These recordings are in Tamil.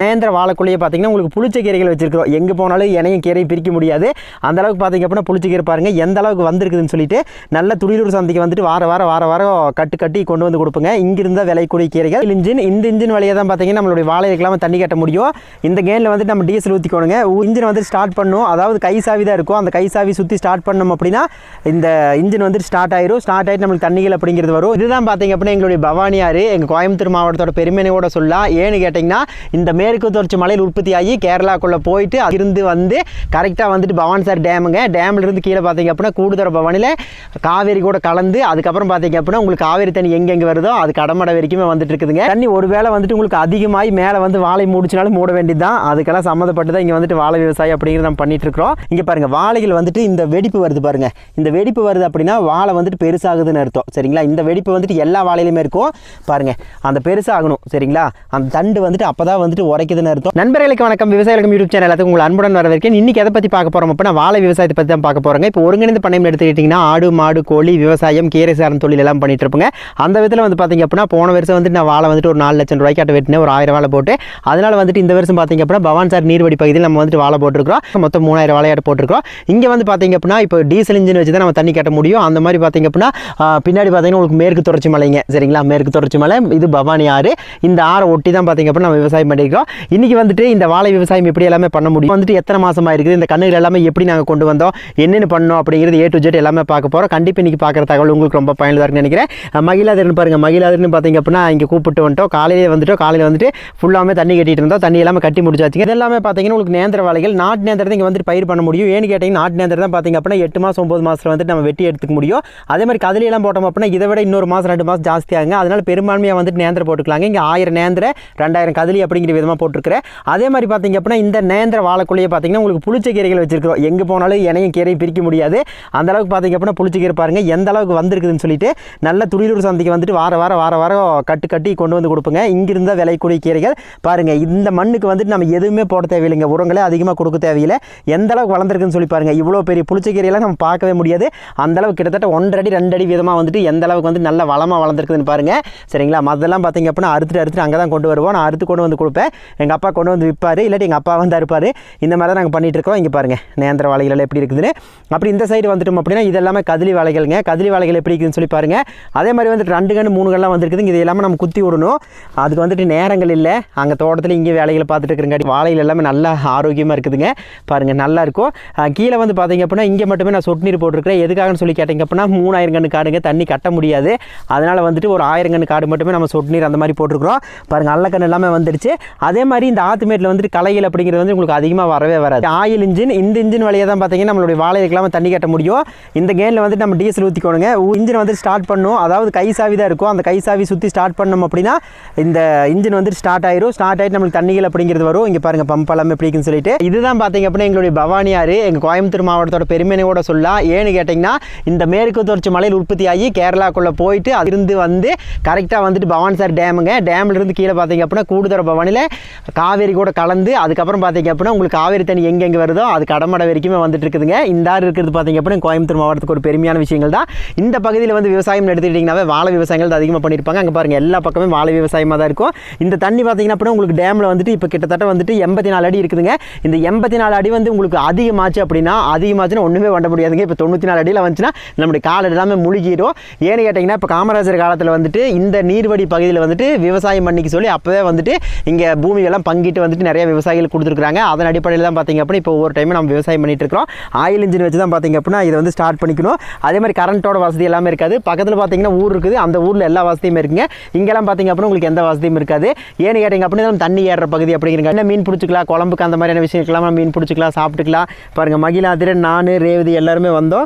நேந்திர வாழைக்குள்ளேயே பார்த்தீங்கன்னா உங்களுக்கு புளிச்ச கீரைகள் வச்சிருக்கிறோம். எங்கே போனாலும் இணையும் கீரையை பிரிக்க முடியாது. அந்த அளவுக்கு பார்த்தீங்க அப்படின்னா புளிச்ச கீரை பாருங்கள் எந்த அளவுக்கு வந்திருக்குதுன்னு சொல்லிட்டு நல்ல துடிலூர் சந்தைக்கு வந்துட்டு வாரம் கட்டி கொண்டு வந்து கொடுப்போங்க. இங்கிருந்த விலைக்கூடிய கீரைகள் இந்த இன்ஜின் வழியாக தான் பார்த்தீங்கன்னா நம்மளுடைய வாழை இருக்கலாம் தண்ணி கட்ட முடியும். இந்த கேனில் வந்துட்டு நம்ம டீசல் ஊற்றிக்கணுங்க. இன்ஜின் வந்து ஸ்டார்ட் பண்ணும், அதாவது கை சாவி தான் இருக்கும். அந்த கை சாவி சுற்றி ஸ்டார்ட் பண்ணோம் அப்படின்னா இந்த இன்ஜின் வந்துட்டு ஸ்டார்ட் ஆகிட்டு நம்மளுக்கு தண்ணிகள் அப்படிங்கிறது வரும். இதுதான் பார்த்தீங்க அப்படின்னா எங்களுடைய பவானி ஆறு எங்கள் கோயம்புத்தூர் மாவட்டத்தோட பெருமையை கூட சொல்லலாம். ஏன்னு கேட்டிங்கன்னா இந்த மேற்கு தொடர்ச்சி மலையில் உற்பத்தி ஆகி கேரளாக்குள்ளே போயிட்டு அங்கிருந்து வந்து கரெக்டாக வந்துட்டு பவானிசார் டேமுங்க. டேம்லேருந்து கீழே பார்த்தீங்க அப்படின்னா கூடுதர பவானியில் காவேரி கூட கலந்து அதுக்கப்புறம் பார்த்தீங்க அப்படின்னா உங்களுக்கு காவேரி தண்ணி எங்கெங்கே வருதோ அது கடமடை வரைக்குமே வந்துட்டு இருக்குதுங்க. தண்ணி ஒரு வேளை வந்துட்டு உங்களுக்கு அதிகமாகி மேலே வந்து வாழை மூடிச்சினாலும் மூட வேண்டியது தான். அதுக்கெல்லாம் சம்மந்தப்பட்டு தான் இங்கே வந்துட்டு வாழை விவசாயம் அப்படிங்கிறது நம்ம பண்ணிட்டு இருக்கிறோம். இங்கே பாருங்கள் வாழைகள் வந்துட்டு இந்த வெடிப்பு வருது பாருங்கள். இந்த வெடிப்பு வருது அப்படின்னா வாழை வந்துட்டு பெருசாகுதுன்னு அர்த்தம். சரிங்களா? இந்த வெடிப்பு வந்துட்டு எல்லா வாழையிலுமே இருக்கும் பாருங்கள். அந்த பெருசாகணும். சரிங்களா? அந்த தண்டு வந்துட்டு அப்போ தான் வந்துட்டு உரைக்குதுன்னு அர்த்தம். நண்பர்களுக்கு வணக்கம். விவசாயிகளுக்கும் யூடியூப் சேனல் எல்லாத்துக்கும் உங்கள் அன்புடன் வரவேற்கிறேன். இன்னைக்கு எதை பற்றி பார்க்க போகிறோம் அப்படின்னா வாழை விவசாயத்தை பற்றி தான் பார்க்க போகிறோங்க. இப்போ ஒருங்கிணைந்த பண்ணையம் எடுத்துக்கிட்டிங்கன்னா ஆடு மாடு கோழி விவசாயம் கீரை சார்ந்த தொழில் எல்லாம் பண்ணிட்டு இருப்பேங்க. அந்த விதத்தில் வந்து பார்த்தீங்க அப்படின்னா போன வருஷம் வந்துட்டு நான் வாழை வந்துட்டு ஒரு 4 லட்சம் ரூபாய்க்கு வெட்டினேன், ஒரு 1000 வாழை போட்டு. அதனால் வந்துட்டு இந்த வருஷம் பார்த்தீங்க அப்படின்னா பவானிசார் நீர்வடி பகுதியில் நம்ம வந்துட்டு வாழை போட்டுருக்கோம். மொத்தம் 3000 வாழையாட்டு போட்டுருக்கோம். இங்கே வந்து பார்த்தீங்க அப்படின்னா இப்போ டீசல் இன்ஜின் வச்சு தான் நம்ம தண்ணி கட்ட முடியும். அந்த மாதிரி பார்த்தீங்க அப்படின்னா பின்னாடி பார்த்தீங்கன்னா உங்களுக்கு மேற்கு தொடர்ச்சி மலைங்க. சரிங்களா? மேற்கு தொடர்ச்சி மலை, இது பவானி ஆறு. இந்த ஆறை ஒட்டி தான் பார்த்தீங்க அப்படின்னா நம்ம விவசாயம் பண்ணியிருக்கோம். இன்றைக்கி வந்துட்டு இந்த வாழை விவசாயம் எப்படி எல்லாமே பண்ண முடியும், வந்துட்டு எத்தனை மாதமாக இருக்குது, இந்த கண்ணுகள் எல்லாமே எப்படி நாங்கள் கொண்டு வந்தோம், என்னென்னு பண்ணோம் அப்படிங்கிறது A to Z எல்லாமே பார்க்க போகிறோம். கண்டிப்பாக இன்றைக்கி பார்க்குற தகவல் உங்களுக்கு ரொம்ப பயனுள்ளதாக இருக்குன்னு நினைக்கிறேன். மகிழாதர்னு பாருங்கள். மகிழாதர்னு பார்த்தீங்க அப்படின்னா இங்கே கூப்பிட்டு வந்துட்டோம். காலையில் வந்துட்டு ஃபுல்லாமே தண்ணி கட்டிட்டு இருந்தோம். தண்ணி எல்லாமே கட்டி முடிச்சாச்சுங்க. இதெல்லாமே பார்த்தீங்கன்னா உங்களுக்கு நேந்திர வாழைகள், நாட்டு நேந்திரத்தை இங்கே வந்துட்டு பயிர் பண்ண முடியும். ஏன்னு கேட்டிங்கன்னா நாட்டு நேந்திரம் தான் பார்த்தீங்க அப்படின்னா 8 மாதம் 9 மாதத்தில் வந்துட்டு நம்ம வெட்டி எடுத்துக்க முடியும். அதே மாதிரி கதிலையெல்லாம் போட்டோம் அப்படின்னா இதை விட இன்னொரு மாதம் 2 மாதம் ஜாஸ்தியாகுங்க. அதனால் பெரும்பான்மையாக வந்துட்டு நேந்திரம் போட்டுக்கலாங்க. இங்கே 1000 நேந்திர 2000 கதிலி அப்படிங்கிற விதமாக போட்டுருக்கிறேன். அதே மாதிரி பார்த்தீங்க அப்படின்னா இந்த நேந்திர வாழைக்குள்ளேயே பார்த்தீங்கன்னா உங்களுக்கு புளிச்ச கீரைகள் வச்சிருக்கிறோம். எங்கே போனாலும் இணையும் கீரையை பிரிக்க முடியாது. அந்த அளவுக்கு பார்த்தீங்க அப்படின்னா புளிச்ச கீரை பாருங்கள் எந்த அளவுக்கு வந்திருக்குதுன்னு சொல்லிட்டு நல்ல துடிலூர் சந்தைக்கு வந்துட்டு வாரம் கட்டி கொண்டு வந்து கொடுப்போங்க. இங்கிருந்த விலைக்கூடிய கீரைகள் பாருங்கள். இந்த மண்ணுக்கு வந்துட்டு நம்ம எதுவுமே போட தேவையில்லைங்க. உரங்களே அதிகமாக கொடுக்க தேவையில்லை. எந்த அளவுக்கு வளர்ந்துருக்குன்னு சொல்லி பாருங்கள். இவ்வளோ பெரிய புளிச்ச கீரையெல்லாம் நம்ம பார்க்கவே முடியாது. அந்த அளவுக்கு கிட்டத்தட்ட 1.5 அடி 2 அடி விதமாக வந்துட்டு எந்த அளவுக்கு வந்து நல்ல வளமாக வளர்ந்துருக்குதுன்னு பாருங்கள். சரிங்களா? மதெல்லாம் பார்த்தீங்க அப்படின்னா அறுத்துட்டு அங்கே தான் கொண்டு வருவோம். நான் அறுத்து கொண்டு வந்து கொடுப்பேன். எங்கள் அப்பா கொண்டு வந்து விற்பார், இல்லாட்டி எங்கள் அப்பா வந்து அறுப்பார். இந்த மாதிரி தான் நாங்கள் பண்ணிகிட்டு இருக்கோம். இங்கே பாருங்கள் நேந்திர வாழைகள் எப்படி இருக்குதுன்னு. அப்படி இந்த சைடு வந்துட்டோம் அப்படின்னா இது எல்லாமே கதிலி வாழைகள்ங்க. கதிலி வாழைகள் எப்படி இருக்குதுன்னு சொல்லி பாருங்கள். அதே மாதிரி வந்துட்டு 2 கன்று 3 கன்றுலாம் வந்துருக்குது. இது எல்லாமே நம்ம குத்தி விடணும். அதுக்கு வந்துட்டு நேரங்கள் இல்லை. அங்கே தோட்டத்தில் இங்கே வேலைகளை பார்த்துட்டு இருக்கிறங்காட்டி வாழைகள் எல்லாமே நல்லா ஆரோக்கியமாக இருக்குதுங்க. பாருங்கள் நல்லா இருக்கும். கீழே வந்து பார்த்தீங்க அப்படின்னா இங்கே மட்டுமே நான் சொட்டு நீர் போட்டிருக்கிறேன். எதுக்காகன்னு சொல்லி கேட்டிங்க அப்படின்னா 3000 கன்று காடுங்க, தண்ணி கட்ட முடியாது. அதனால் வந்துட்டு ஒரு 1000 கன்று காடு மட்டுமே நம்ம சொட்டு நீர் அந்த மாதிரி போட்டிருக்கிறோம். பாருங்கள் நல்ல கன்று எல்லாமே வந்துடுச்சு. அதே மாதிரி இந்த ஆத்துமேட்டில் வந்துட்டு களைகள் அப்படிங்கிறது வந்து உங்களுக்கு அதிகமாக வரவே வராது. ஆயில் இன்ஜின், இந்த இன்ஜின் வழியாக தான் பார்த்தீங்கன்னா நம்மளுடைய வாழை இருக்கலாம் தண்ணி கட்ட முடியும். இந்த கேனில் வந்துட்டு நம்ம டீசல் ஊற்றிக்கணுங்க. இன்ஜின் வந்து ஸ்டார்ட் பண்ணும், அதாவது கை சாவி தான் இருக்கும். அந்த கை சாவி சுற்றி ஸ்டார்ட் பண்ணோம் அப்படின்னா இந்த இன்ஜின் வந்துட்டு ஸ்டார்ட் ஆகிட்டு நம்மளுக்கு தண்ணிகள் அப்படிங்கிறது வரும். இங்கே பாருங்கள் பம்ப் எல்லாமே எப்படின்னு சொல்லிட்டு இதுதான் பார்த்தீங்க அப்படின்னா எங்களுடைய பவானி ஆறு எங்கள் கோயம்புத்தூர் மாவட்டத்தோட பெருமையை கூட சொல்லலாம். ஏன்னு கேட்டிங்கன்னா இந்த மேற்கு தொடர்ச்சி மலையில் உற்பத்தி ஆகி கேரளாக்குள்ளே போயிட்டு அதிலிருந்து வந்து கரெக்டாக வந்துட்டு பவானிசார் டேமுங்க. டேம்லேருந்து கீழே பார்த்தீங்க அப்படின்னா கூடுதர பவானியில் காவேரி கூட கலந்து அதுக்கப்புறம் பார்த்தீங்க அப்படின்னா உங்களுக்கு காவேரி தண்ணி எங்கெங்கே வருதோ அது கடமடை வரைக்குமே வந்துட்டு இருக்குதுங்க. இந்த ஆறு இருக்கிறது பார்த்தீங்க அப்படின்னா கோயம்புத்தூர் மாவட்டத்துக்கு ஒரு பெருமையான விஷயங்கள் தான். இந்த பகுதியில் வந்து விவசாயம் எடுத்துக்கிட்டிங்கனாவே வாழை விவசாயங்கள் தான் அதிகமாக பண்ணியிருப்பாங்க. அங்கே பாருங்கள் எல்லா பக்கமே வாழை விவசாயமாக தான் இருக்கும். இந்த தண்ணி பார்த்தீங்கன்னா அப்படின்னா உங்களுக்கு டேமில் வந்துட்டு இப்போ கிட்டத்தட்ட வந்துட்டு 84 அடி இருக்குதுங்க. இந்த 84 அடி வந்து உங்களுக்கு அதிகமாச்சுன்னா ஒன்றுமே பண்ண முடியாதுங்க. இப்போ 94 அடியில் வந்துச்சுன்னா நம்முடைய கால் எல்லாமே முழுகிடும். ஏன்னு கேட்டிங்கன்னா இப்போ காமராஜர் காலத்தில் வந்துட்டு இந்த நீர்வடி பகுதியில் வந்துட்டு விவசாயம் பண்ணிக்க சொல்லி அப்போவே வந்துட்டு இங்கே பூமியெல்லாம் பங்கிட்டு வந்துட்டு நிறைய விவசாயிகள் கொடுத்துருக்காங்க. அதன் அடிப்படையில் தான் பார்த்தீங்க அப்படின்னா இப்போ ஒவ்வொரு டைமும் நம்ம விவசாயம் பண்ணிட்டு இருக்கிறோம். ஆயில் இன்ஜின் வச்சு தான் பார்த்தீங்க அப்படின்னா இதை வந்து ஸ்டார்ட் பண்ணிக்கணும். அதே மாதிரி கரண்ட்டோட வசதி எல்லாமே இருக்காது. பக்கத்தில் பார்த்தீங்கன்னா ஊர் இருக்குது. அந்த ஊரில் எல்லா வசதியுமே இருக்குங்க. இங்கெல்லாம் பார்த்தீங்க அப்படின்னா உங்களுக்கு எந்த வசதியும் இருக்காது. ஏன்னு கேட்டிங்க அப்படின்னா தண்ணி ஏறுற பகுதி அப்படிங்கிறங்க. என்ன மீன் பிடிச்சிக்கலாம், குழம்புக்கு அந்த மாதிரியான விஷயங்கள்லாம் மீன் பிடிச்சிக்கலாம், சாப்பிட்டுக்கலாம். பாருங்கள் மகிழாதிர நான் ரேவதி எல்லாருமே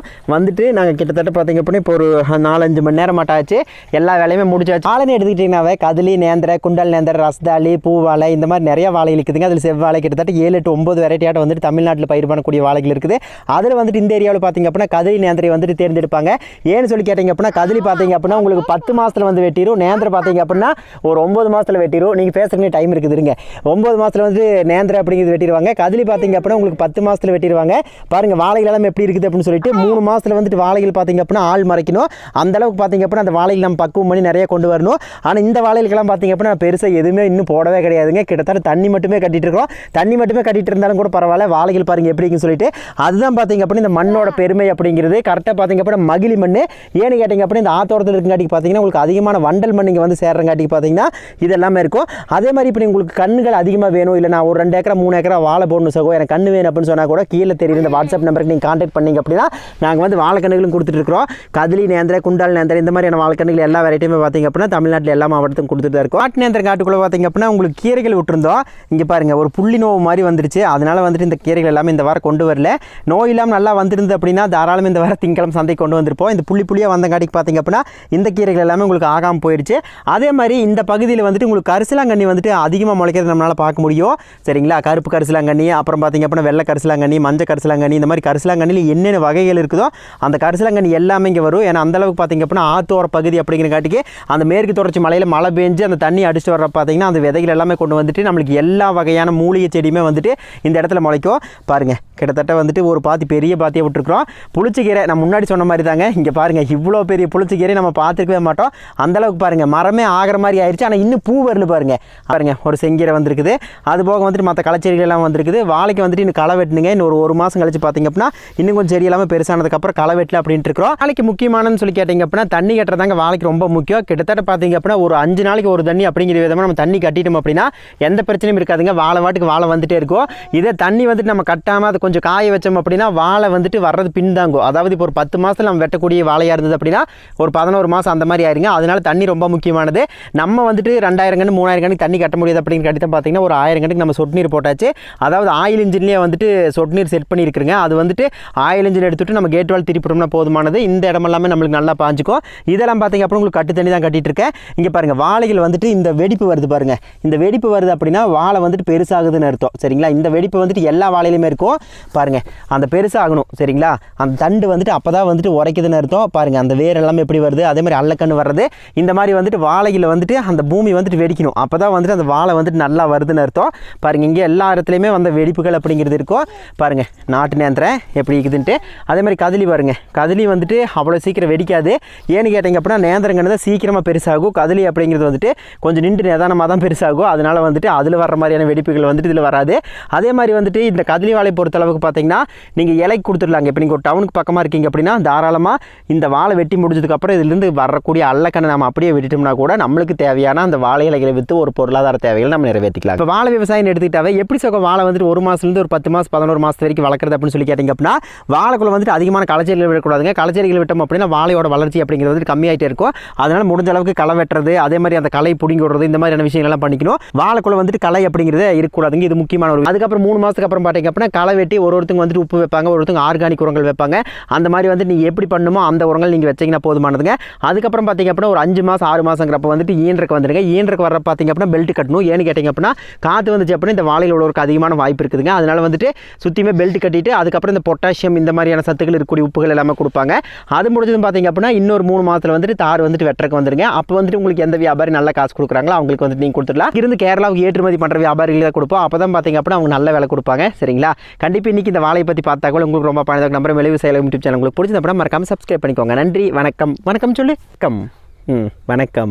வந்துட்டு நாங்கள் கிட்டத்தட்ட பார்த்தீங்க அப்படின்னா இப்போ ஒரு 4-5 மணி நேரம் ஆச்சு. எல்லா வேலையுமே முடிச்சாச்சு. வாழைன்னு எடுத்துக்கிட்டிங்கன்னாவே கதிலி நேந்திர, குண்டல் நேந்திர, ரஸ்தாலி, பூவாழை இந்த மாதிரி நிறைய வாழைகள் இருக்குதுங்க. அதில் செவ்வாழை கிட்டத்தட்ட 7-8-9 வெரைட்டியாட்ட வந்துட்டு தமிழ்நாட்டில் பயிர் பண்ணக்கூடிய வாழைகள் இருக்குது. அதில் வந்துட்டு இந்த ஏரியாவில் பார்த்தீங்க அப்படின்னா கதிலி நேந்திரை வந்துட்டு தேர்ந்தெடுப்பாங்க. ஏன்னு சொல்லி கேட்டிங்க அப்படின்னா கதிலி பார்த்தீங்க அப்படின்னா உங்களுக்கு 10 மாதத்தில் வந்து வெட்டிடும். நேந்திர பார்த்தீங்க அப்படின்னா ஒரு 9 மாதத்தில் வெட்டிடும். நீங்கள் பேசுகிறீங்க டைம் இருக்குதுங்க. 9 மாதத்தில் வந்து நேந்திர அப்படிங்கிறது வெட்டிடுவாங்க. கதிலி பார்த்தீங்க அப்படின்னா உங்களுக்கு 10 மாதத்தில் வெட்டிடுவாங்க. பாருங்கள் வாழைகள் எல்லாம் எப்படி இருக்குது அப்படின்னு சொல்லிட்டு 3 மாதத்தில் வந்துட்டு வாழைகள் பார்த்தீங்க அப்படின்னா ஆள் மறைக்கணும். அந்த அளவுக்கு பார்த்தீங்க அப்படின்னா அந்த வாழைகள் நம்ம பக்குவம் பண்ணி நிறைய கொண்டு வரணும். ஆனால் இந்த வாழைகளுக்கெல்லாம் பார்த்தீங்க அப்படின்னா பெருசாக எதுவுமே இன்னும் போடவே கிடையாதுங்க. பாருங்கள் கிட்டத்தட்ட தண்ணி மட்டுமே கட்டிட்டு இருக்கோம். தண்ணி மட்டுமே கட்டிட்டு இருந்தாலும் கூட பரவாயில்ல, வாழைகள் பாருங்கள் எப்படி இருக்குன்னு சொல்லிட்டு. அதுதான் பார்த்தீங்க அப்படின்னா இந்த மண்ணோட பெருமை அப்படிங்கிறது. கரெக்டாக பார்த்தீங்க அப்படின்னா மகிழி மண். ஏன்னு கேட்டிங்க அப்படின்னா இந்த ஆத்தோரத்தில் இருக்குங்காட்டி பார்த்தீங்கன்னா உங்களுக்கு அதிகமான வண்டல் மண் இங்கே வந்து சேர்றங்காட்டி பார்த்தீங்கன்னா இது எல்லாமே இருக்கும். அதே மாதிரி இப்போ உங்களுக்கு கண்ணுகள் அதிகமாக வேணும், இல்லை நான் ஒரு 2 ஏக்கரா 3 ஏக்கரா வாழை போடணும் சகோ, எனக்கு கண்ணு வேணும் அப்படின்னு சொன்னால் கூட கீழே தெரியுற இந்த வாட்ஸ்அப் நம்பருக்கு நீங்கள் கான்டாக்ட் பண்ணிங்க அப்படின்னா நாங்கள் வந்து வாழைக்கண்ணுகளும் கொடுத்துட்டு இருக்கிறோம். கதிலி நேந்திர, குண்டால் நேந்திர, இந்த மாதிரியான வாழைக்கண்ணுகள் எல்லா வெரைட்டியுமே பார்த்தீங்க அப்படின்னா தமிழ்நாட்டில் எல்லா மாவட்டத்துக்கும் கொடுத்துட்டு தான் இருக்கும். காட்டு நேந்திர காட்டுக்குள்ளே பார்த்தீங்க அப்படின்னா உங்களுக்கு கீரைகள் விட்டுருந்தோம். இங்கே பாருங்கள் ஒரு புள்ளி நோவு மாதிரி வந்துருச்சு. அதனால வந்துட்டு இந்த கீரைகள் எல்லாமே இந்த வாரம் கொண்டு வரல. நோய் இல்லாமல் நல்லா வந்திருந்து அப்படின்னா தாராளமாக இந்த வாரம் திங்கக்கிழமை சந்தைக்கு கொண்டு வந்திருப்போம். இந்த புள்ளியாக வந்தங்காட்டிக்கு பார்த்தீங்க அப்படின்னா இந்த கீரைகள் எல்லாமே உங்களுக்கு ஆகாமல் போயிடுச்சு. அதே மாதிரி இந்த பகுதியில் வந்துட்டு உங்களுக்கு கரிசலாங்கண்ணி வந்துட்டு அதிகமாக முளைக்கிறது நம்மளால் பார்க்க முடியும். சரிங்களா, கருப்பு கரிசலாங்கண்ணி, அப்புறம் பார்த்தீங்க அப்படின்னா வெள்ளை கரிசலாங்கண்ணி, மஞ்சள் கரிசலாங்கண்ணி, இந்த மாதிரி கரிசலாங்கண்ணியில் என்னென்ன வகைகள் இருக்குதோ அந்த கரிசலாங்கண்ணி எல்லாமே இங்கே வரும். ஏன்னா அந்தளவுக்கு பார்த்தீங்க அப்படின்னா ஆத்தோர பகுதி அப்படிங்கிற காட்டிக்கு அந்த மேற்கு தொடர்ச்சி மலையில் மழை பெஞ்சு அந்த தண்ணி அடிச்சுட்டு வர பார்த்தீங்கன்னா அந்த விதைகள் எல்லாமே கொண்டு வந்துட்டு நம்மளுக்கு எல்லா வகையான மூலிகை செடியுமே வந்துட்டு இந்த இடத்துல முளைக்கும். பாருங்கள் கிட்டத்தட்ட வந்துட்டு ஒரு பாத்தி பெரிய பாத்தியை விட்டுருக்குறோம். புளிச்சக்கீரை நான் முன்னாடி சொன்ன மாதிரி தாங்க. இங்கே பாருங்கள் இவ்வளோ பெரிய புளிச்சக்கீரை நம்ம பார்த்துருக்கவே மாட்டோம். அந்தளவுக்கு பாருங்கள் மரமே ஆகிற மாதிரி ஆயிடுச்சு. ஆனால் இன்னும் பூ வரல பாருங்கள் ஒரு செங்கீரை வந்திருக்குது. அது போக வந்துட்டு மற்ற களைச்செடிகள் எல்லாம் வந்திருக்குது. வாழைக்கு வந்துட்டு இன்னும் களை வெட்டுனுங்க. இன்னும் ஒரு மாதம் கழிச்சு பார்த்தீங்க அப்படின்னா இன்னும் கொஞ்சம் செடி எல்லாமே பெருசானதுக்கப்புறம் களை வெட்டல அப்படின்ட்டு இருக்கிறோம். வாழைக்கு முக்கியமானன்னு சொல்லி கேட்டிங்க அப்படின்னா தண்ணி கட்டுறதாங்க வாழைக்கு ரொம்ப முக்கியம். கிட்டத்தட்ட பார்த்தீங்க அப்படின்னா ஒரு 5 நாளைக்கு ஒரு தண்ணி அப்படிங்கிற விதமாக நம்ம தண்ணி கட்டிட்டோம் அப்படின்னா எந்த பிரச்சனையும் இருக்காதுங்க. வாழை வாட்டுக்கு வாழை வந்துட்டே இருக்கும். இதே தண்ணி வந்துட்டு நம்ம கட்டாமல் அதை கொஞ்சம் காய வச்சோம் அப்படின்னா வாழை வந்துட்டு வர்றது பின்தாங்கும். அதாவது இப்போ ஒரு 10 மாதத்தில் நம்ம வெட்டக்கூடிய வாழையாக இருந்தது அப்படின்னா ஒரு 11 மாதம் அந்த மாதிரி ஆயிருங்க. அதனால தண்ணி ரொம்ப முக்கியமானது. நம்ம வந்துட்டு 2000 கணக்கு 3000 கணக்கு தண்ணி கட்ட முடியாது அப்படிங்கிற கட்டி தான் பார்த்தீங்கன்னா ஒரு 1000 கணக்கு நம்ம சொட்டு நீர் போட்டாச்சு. அதாவது ஆயில் இன்ஜின்லேயே வந்துட்டு சொட்டு நீர் செட் பண்ணியிருக்குங்க. அது வந்துட்டு ஆயில் இன்ஜின் எடுத்துட்டு நம்ம கேட் வால் திருப்பிட்டோம்னா போதுமானது. இந்த இடம் எல்லாமே நம்மளுக்கு நல்லா பாஞ்சுக்கும். இதெல்லாம் பார்த்தீங்க அப்புறம் உங்களுக்கு கட்டு தண்ணி தான் கட்டிட்டு இருக்கேன். இங்கே பாருங்கள் வாழைகள் வந்துட்டு இந்த வெடிப்பு வருது பாருங்கள். இந்த வெடிப்பு வருது அப்படின்னா வாழை வந்துட்டு பெருசாகுதுன்னு அர்த்தம். சரிங்களா, இந்த வெடிப்பு வந்துட்டு எல்லா வாழையிலுமே இருக்கும் பாருங்கள். அந்த பெருசாகணும் சரிங்களா, அந்த தண்டு வந்துட்டு அப்போ தான் வந்துட்டு உரைக்குதுன்னு அர்த்தம். பாருங்கள் அந்த வேர் எல்லாமே எப்படி வருது, அதே மாதிரி அல்லக்கண்ணு வர்றது. இந்த மாதிரி வந்துட்டு வாழையில் வந்துட்டு அந்த பூமி வந்துட்டு வெடிக்கணும். அப்போ தான் வந்துட்டு அந்த வாழை வந்துட்டு நல்லா வருதுன்னு அர்த்தம். பாருங்கள் இங்கே எல்லா இடத்துலையுமே வந்த வெடிப்புகள் அப்படிங்கிறது இருக்கும். பாருங்கள் நாட்டு நேந்திரம் எப்படி இருக்குதுன்ட்டு. அதே மாதிரி கதிலி பாருங்கள். கதிலி வந்துட்டு அவ்வளோ சீக்கிரம் வெடிக்காது. ஏன்னு கேட்டிங்க அப்படின்னா நேந்திரங்கன்னு தான் சீக்கிரமாக பெருசாகும். கதிலி அப்படிங்கிறது வந்துட்டு கொஞ்சம் நின்று நிதானமாக தான் பெருசாகும். அதனால் வந்துட்டு அதில் வர்ற மாதிரியான வெடிப்புகள் வந்துட்டு இதில் வராது. அதே மாதிரி வந்துட்டு இந்த கதிலி வாழை பொறுத்தளவுக்கு பார்த்தீங்கன்னா நீங்கள் இலைக்கு கொடுத்துடலாங்க. இப்போ நீங்கள் ஒரு டவுனுக்கு பக்கமாக இருக்கீங்க அப்படின்னா தாராளமாக இந்த வாழை வெட்டி முடிஞ்சதுக்கப்புறம் இதிலிருந்து வரக்கூடிய அல்லக்கண்ணை நம்ம அப்படியே விட்டுட்டோம்னா கூட நம்மளுக்கு தேவையான அந்த வாழை இலைகளை விற்று ஒரு பொருளாதார தேவைகள் நம்ம நிறைவேற்றிக்கலாம். இப்போ வாழை விவசாயம் எடுத்துக்கிட்டாவே எப்படி சொல்ல வாழை வந்துட்டு 1 மாதத்துலேருந்து ஒரு 10 மாதம் 11 மாதம் வரைக்கும் வளர்க்குறது அப்படின்னு சொல்லி கேட்டிங்க அப்படின்னா வாழைக்குள்ள வந்துட்டு அதிகமான களைச்செடிகள் விடக்கூடாதுங்க. களைச்செடிகள் விட்டோம் அப்படின்னா வாழையோட வளர்ச்சி அப்படிங்கிறது வந்துட்டு கம்மியாகிட்டே இருக்கும். அதனால் முடிஞ்ச அளவுக்கு களை வெட்டுறது, அதே மாதிரி அந்த களை பிடிங்கி விடுறது, இந்த மாதிரியான விஷயங்கள்லாம் பண்ணிக்கணும். வாழைக்குள்ள வந்துட்டு களை அப்படிங்கிறது இருக்கக்கூடாதுங்க. இது முக்கியமான ஒரு. அதுக்கப்புறம் 3 மாதத்துக்கு அப்புறம் பார்த்தீங்க அப்படின்னா களை வெட்டி ஒருத்தங்க வந்துட்டு உப்பு வைப்பாங்க, ஒருத்தங்க ஆர்கானிக் உரங்கள் வைப்பாங்க. அந்த மாதிரி வந்து நீங்கள் எப்படி பண்ணணுமோ அந்த உரங்கள் நீங்கள் வச்சிங்கன்னா போதுமானதுங்க. அதுக்கப்புறம் பார்த்தீங்க அப்படின்னா ஒரு 5 மாதம் 6 மாதங்கிறப்ப வந்துட்டு ஈன்றக்கு வந்துடுங்க. ஈன்றக்கு வர பார்த்தீங்க அப்படின்னா பெல்ட் கட்டணும். ஏன்னு கேட்டிங்க அப்படின்னா காற்று வந்துச்சு அப்படின்னா இந்த வாழையில் உள்ளவருக்கு அதிகமான வாய்ப்பு இருக்குதுங்க. அதனால வந்துட்டு சுற்றியுமே பெல்ட் கட்டிட்டு அதுக்கப்புறம் இந்த பொட்டாசியம் இந்த மாதிரியான சத்துக்கள் இருக்கக்கூடிய உப்புகள் எல்லாமே கொடுப்பாங்க. அது முடிஞ்சதும் பார்த்தீங்க அப்படின்னா இன்னொரு 3 மாதத்தில் வந்துட்டு தார் வந்துட்டு வெட்டறக்கு வந்துருங்க. அப்போ வந்துட்டு உங்களுக்கு எந்த வியாபாரி நல்ல காசு கொடுக்குறாங்களோ அவங்களுக்கு வந்துட்டு நீங்கள் கொடுத்துடலாம். இருந்து கேரளாவுக்கு ஏற்றுமதி பண்ணுற வியாபாரிகளை தான் கொடுப்போம். அப்போ தான் பார்த்தீங்க அப்படின்னா அவங்க நல்ல விலை கொடுப்பாங்க. சரிங்களா, கண்டிப்பாக இன்றைக்கி இந்த வாழையை பற்றி பார்த்தாக்கள் உங்களுக்கு ரொம்ப பயனுள்ள நம்பர் விளைவு செயலம் யூடியூப் சேனல் உங்களுக்கு பிடிச்சது அப்படின்னா மறக்காம சப்ஸ்கிரைப் பண்ணிக்கோங்க. நன்றி, வணக்கம். வணக்கம் சொல்லு வணக்கம்.